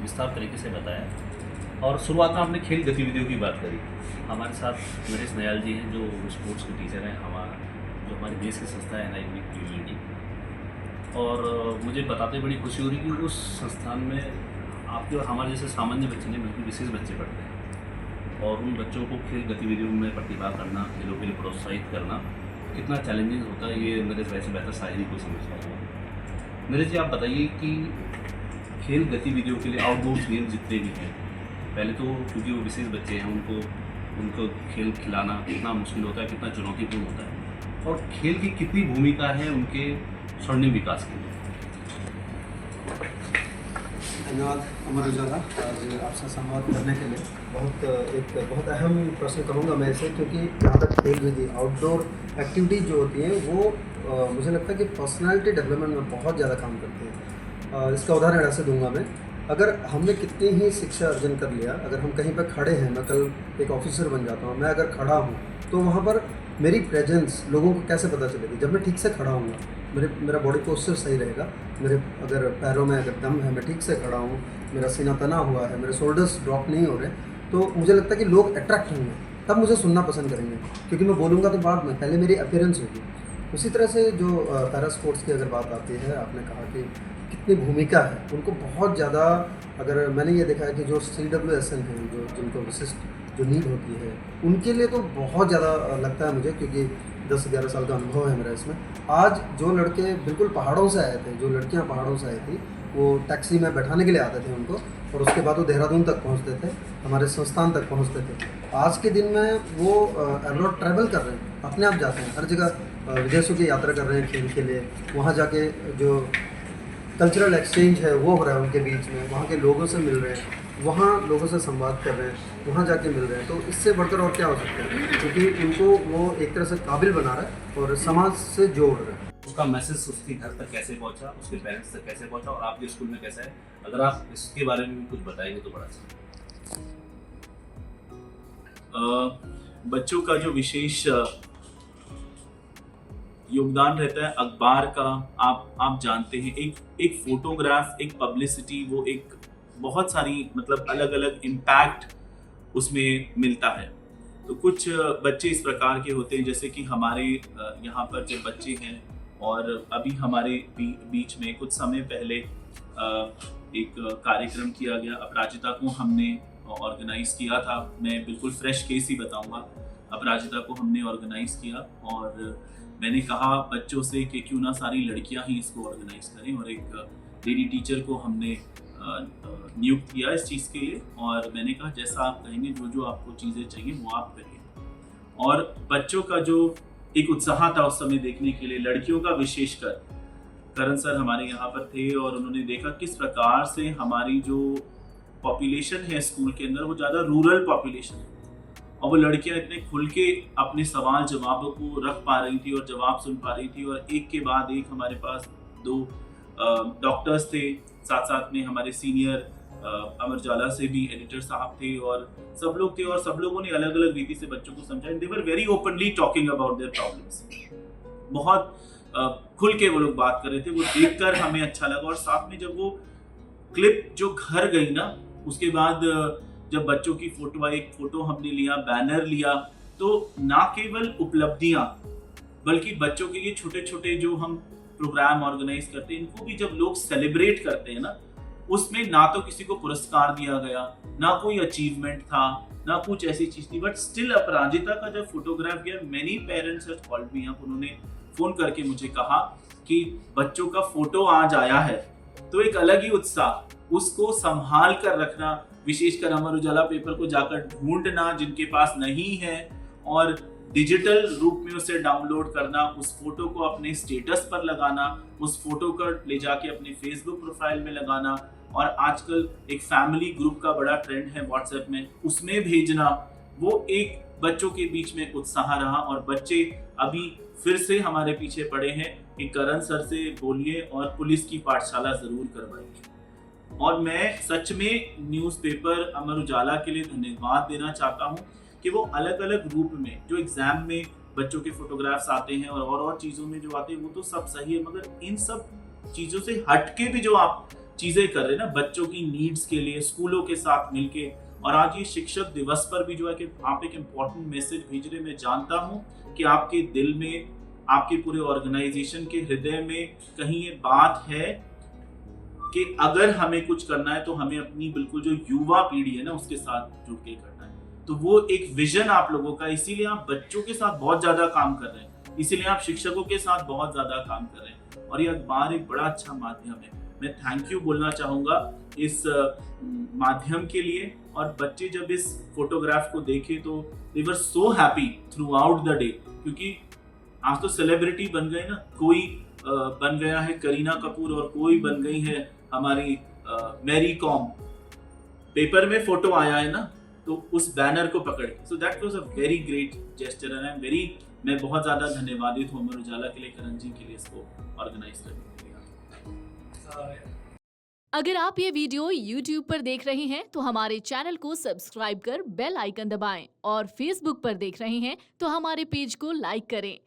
विस्तार तरीके से बताया। और शुरुआत में आपने खेल गतिविधियों की बात करी। हमारे साथ नरेश नयाल जी हैं जो स्पोर्ट्स के टीचर हैं, जो हमारे देश की संस्था है NIV की। और मुझे बताते बड़ी खुशी हो रही कि उस संस्थान में आपके और हमारे जैसे सामान्य बच्चे नहीं बल्कि विशेष बच्चे पढ़ते हैं। और उन बच्चों को खेल गतिविधियों में प्रतिभा करना, खेलों के लिए प्रोत्साहित करना कितना चैलेंजिंग होता है, ये नरेश वैसे बेहतर शायद ही कोई समझ पाएगा। नरेश जी, आप बताइए कि खेल गतिविधियों के लिए आउटडोर गेम जितने भी हैं, पहले तो क्योंकि वो विशेष बच्चे हैं उनको खेल खिलाना कितना मुश्किल होता है, कितना चुनौतीपूर्ण होता है, और खेल की कितनी भूमिका है उनके स्वर्णिम विकास के लिए। धन्यवाद अमर उजाला, आज आपसे संवाद करने के लिए। बहुत अहम प्रश्न कहूँगा मैं इसे, क्योंकि जहाँ तक खेल विधि आउटडोर एक्टिविटीज जो होती हैं वो मुझे लगता है कि पर्सनालिटी डेवलपमेंट में बहुत ज़्यादा काम करती है। इसका उदाहरण ऐसे दूंगा मैं, अगर हमने कितनी ही शिक्षा अर्जन कर लिया, अगर हम कहीं पर खड़े हैं, मैं कल एक ऑफिसर बन जाता हूँ, मैं अगर खड़ा हूँ तो वहाँ पर मेरी प्रेजेंस लोगों को कैसे पता चलेगी? जब मैं ठीक से खड़ा हूँगा, मेरा बॉडी पोस्चर सही रहेगा, मेरे अगर पैरों में अगर दम है, मैं ठीक से खड़ा हूँ, मेरा सीना तना हुआ है, मेरे शोल्डर्स ड्रॉप नहीं हो रहे, तो मुझे लगता है कि लोग अट्रैक्ट होंगे, तब मुझे सुनना पसंद करेंगे, क्योंकि मैं बोलूँगा तो बाद में, पहले मेरी अपीयरेंस होगी। उसी तरह से जो पैरा स्पोर्ट्स की अगर बात आती है, आपने कहा कि कितनी भूमिका है, उनको बहुत ज़्यादा, अगर मैंने ये देखा है कि जो CWSN हैं, जो जिनको विशिष्ट जो नीड होती है, उनके लिए तो बहुत ज़्यादा लगता है मुझे, क्योंकि 10-11 साल का अनुभव है मेरा इसमें। आज जो लड़के बिल्कुल पहाड़ों से आए थे, जो लड़कियां पहाड़ों से आई थी, वो टैक्सी में बैठाने के लिए आते थे उनको, और उसके बाद वो देहरादून तक पहुंचते थे, हमारे संस्थान तक पहुंचते थे। आज के दिन में वो अब्रॉड ट्रैवल कर रहे हैं, अपने आप जाते हैं हर जगह, विदेशों की यात्रा कर रहे हैं खेल के लिए। वहाँ जाके जो कल्चरल एक्सचेंज है वो हो रहा है उनके बीच में, वहाँ के लोगों से मिल रहे हैं, वहाँ लोगों से संवाद कर रहे हैं, वहाँ जाके मिल रहे हैं। तो इससे बढ़कर और क्या हो सकता है, क्योंकि उनको वो एक तरह से काबिल बना रहा है और समाज से जोड़ रहा है। उसका मैसेज उसके घर तक कैसे पहुंचा, उसके पेरेंट्स तक कैसे पहुंचा, और आपके स्कूल में कैसा है, अगर आप इसके बारे में भी कुछ बताएंगे तो बड़ा अच्छा। बच्चों का जो विशेष योगदान रहता है अखबार का, आप जानते हैं, एक फोटोग्राफ, एक पब्लिसिटी, वो एक बहुत सारी मतलब अलग अलग इम्पैक्ट उसमें मिलता है। तो कुछ बच्चे इस प्रकार के होते हैं, जैसे कि हमारे यहाँ पर जब बच्चे हैं, और अभी हमारे बीच में कुछ समय पहले एक कार्यक्रम किया गया, अपराजिता को हमने ऑर्गेनाइज किया था। मैं बिल्कुल फ्रेश केस ही बताऊंगा। अपराजिता को हमने ऑर्गेनाइज किया, और मैंने कहा बच्चों से कि क्यों ना सारी लड़कियां ही इसको ऑर्गेनाइज करें, और एक लेडी टीचर को हमने नियुक्त किया इस चीज़ के लिए। और मैंने कहा जैसा आप कहेंगे, जो आपको चीज़ें चाहिए वो आप करिए। और बच्चों का जो एक उत्साह था उस समय देखने के लिए, लड़कियों का विशेषकर, करण सर हमारे यहाँ पर थे, और उन्होंने देखा किस प्रकार से हमारी जो पॉपुलेशन है स्कूल के अंदर वो ज़्यादा रूरल पॉपुलेशन है, और वो लड़कियां इतने खुल के अपने सवाल जवाबों को रख पा रही थी और जवाब सुन पा रही थी। और एक के बाद एक हमारे पास 2 डॉक्टर्स थे, साथ साथ में हमारे सीनियर अमर उजाला से भी एडिटर साहब थे, और सब लोग थे, और सब लोगों ने अलग अलग रीति से बच्चों को समझाया। They were very openly talking about their problems, बहुत खुल के वो लोग बात कर रहे थे। वो देखकर हमें अच्छा लगा। और साथ में जब वो क्लिप जो घर गई ना, उसके बाद जब बच्चों की एक फोटो हमने लिया, बैनर लिया, तो ना केवल उपलब्धियां बल्कि बच्चों के लिए छोटे छोटे जो हम प्रोग्राम ऑर्गेनाइज करते हैं, इनको भी जब लोग सेलिब्रेट करते हैं ना, उसमें ना तो किसी को पुरस्कार दिया गया, ना कोई अचीवमेंट था, ना कुछ ऐसी चीज थी, बट स्टिल अपराजिता का जब फोटोग्राफ गया, many parents have called me up, उन्होंने फोन करके मुझे कहा कि बच्चों का फोटो आज आया है। तो एक अलग ही उत्साह, उसको संभाल कर रखना, विशेषकर अमर उजाला पेपर को जाकर ढूंढना जिनके पास नहीं है, और डिजिटल रूप में उसे डाउनलोड करना, उस फोटो को अपने स्टेटस पर लगाना, उस फोटो को ले जाके अपने फेसबुक प्रोफाइल में लगाना, और आजकल एक फैमिली ग्रुप का बड़ा ट्रेंड है व्हाट्सएप में, उसमें भेजना, वो एक बच्चों के बीच में उत्साह रहा। और बच्चे अभी फिर से हमारे पीछे पड़े हैं कि करण सर से बोलिए और पुलिस की पाठशाला जरूर करवाइए। और मैं सच में न्यूज़पेपर अमर उजाला के लिए धन्यवाद देना चाहता हूँ कि वो अलग अलग रूप में, जो एग्जाम में बच्चों के फोटोग्राफ्स आते हैं और चीज़ों में जो आते हैं वो तो सब सही है, मगर इन सब चीज़ों से हटके भी जो आप चीजें कर रहे हैं ना बच्चों की नीड्स के लिए, स्कूलों के साथ मिलके। और आज ये शिक्षक दिवस पर भी जो है कि आप एक इम्पोर्टेंट मैसेज भेज रहे, मैं जानता हूँ कि आपके दिल में, आपके पूरे ऑर्गेनाइजेशन के हृदय में कहीं ये बात है कि अगर हमें कुछ करना है तो हमें अपनी बिल्कुल जो युवा पीढ़ी है ना उसके साथ जुड़ के करना है। तो वो एक विजन आप लोगों का, इसीलिए आप बच्चों के साथ बहुत ज्यादा काम कर रहे हैं, इसीलिए आप शिक्षकों के साथ बहुत ज्यादा काम कर रहे हैं। और ये अखबार एक बड़ा अच्छा माध्यम है। मैं थैंक यू बोलना चाहूंगा इस माध्यम के लिए। और बच्चे जब इस फोटोग्राफ को देखे तो they were so happy throughout the day, क्योंकि आज तो सेलिब्रिटी बन गए ना, कोई बन गया है करीना कपूर और कोई बन गई है हमारी मैरी कॉम। पेपर में फोटो आया है ना, तो उस बैनर को पकड़ के, so that was a very great gesture and I am very, मैं बहुत ज्यादा धन्यवादित हूँ अमर उजाला के लिए, करण जी के लिए इसको ऑर्गेनाइज करने के लिए। अगर आप ये वीडियो YouTube पर देख रहे हैं तो हमारे चैनल को सब्सक्राइब कर बेल आइकन दबाएं और Facebook पर देख रहे हैं तो हमारे पेज को लाइक करें।